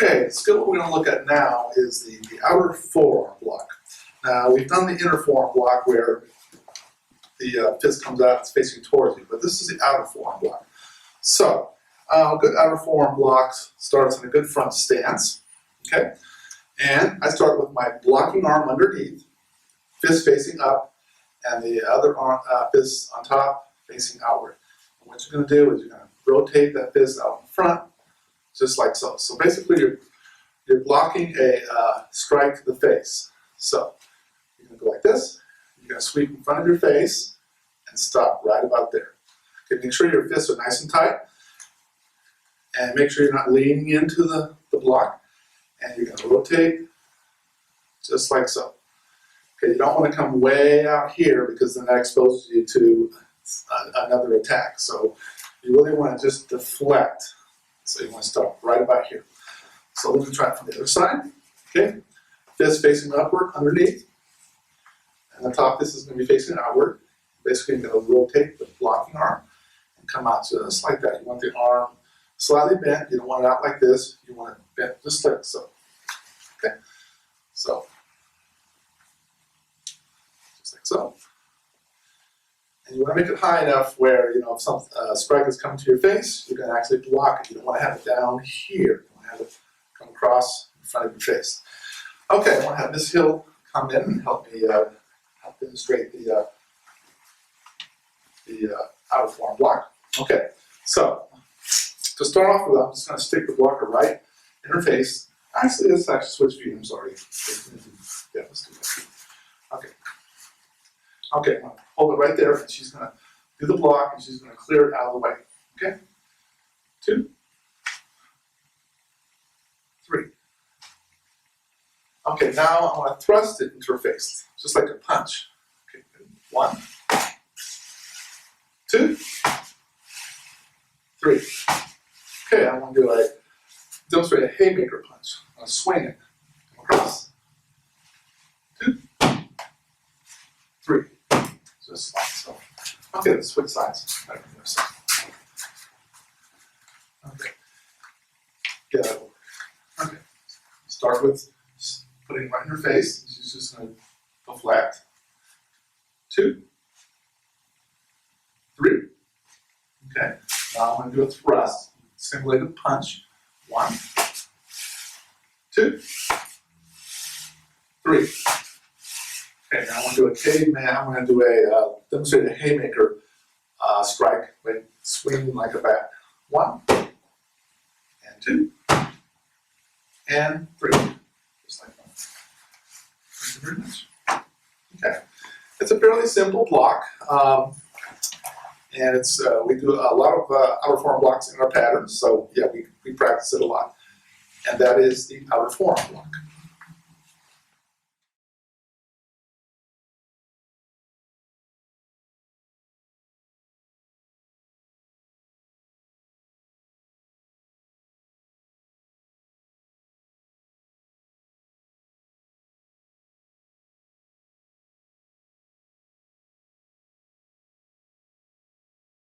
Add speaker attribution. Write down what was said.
Speaker 1: Okay, the skill we're going to look at now is the outer forearm block. Now, we've done the inner forearm block where the fist comes out, it's facing towards you, but this is the outer forearm block. So, a good outer forearm block starts in a good front stance, okay? And I start with my blocking arm underneath, fist facing up, and the other arm, fist on top facing outward. And what you're going to do is you're going to rotate that fist out in front, just like so. So basically you're blocking a strike to the face. So you're going to go like this, you're going to sweep in front of your face and stop right about there. Okay, make sure your fists are nice and tight, and make sure you're not leaning into the block, and you're going to rotate just like so. Okay, you don't want to come way out here because then that exposes you to another attack. So you really want to just deflect. So you want to stop right about here. So let me try it from the other side. Okay, fist facing upward underneath, and the top fist is going to be facing outward. Basically, you're going to rotate the blocking arm and come out just like that. You want the arm slightly bent. You don't want it out like this. You want it bent just like so. Okay, so just like so. And you want to make it high enough where, if some strike is coming to your face, you can actually block it. You don't want to have it down here. You want to have it come across in front of your face. Okay, I want to have Miss Hill come in and help me help demonstrate the outer forearm block. Okay, so to start off with, I'm just going to stick the blocker right in her face. Actually, let's actually switch views. I'm sorry. Yeah, let's do that. Okay. Okay, I'm going to hold it right there, and she's going to do the block, and she's going to clear it out of the way. Okay? 2, 3. Okay, now I want to thrust it into her face, just like a punch. Okay, 1, 2, 3. Okay, I'm going to demonstrate a haymaker punch. I'm going to swing it across. 2, 3. Just like so. Okay, let's switch sides. Okay. Get out of order. Okay. Start with putting it right in her face. She's just going to deflect. 2, 3. Okay. Now I'm going to do a thrust. Simulated punch. 1, 2, 3. Okay, now I'm going to do a caveman. I'm going to do a demonstrate a haymaker strike, like swinging like a bat. 1, and 2, and 3. Just like that. Thank you very much. Okay, it's a fairly simple block, and it's we do a lot of outer forearm blocks in our patterns. So yeah, we practice it a lot, and that is the outer forearm block.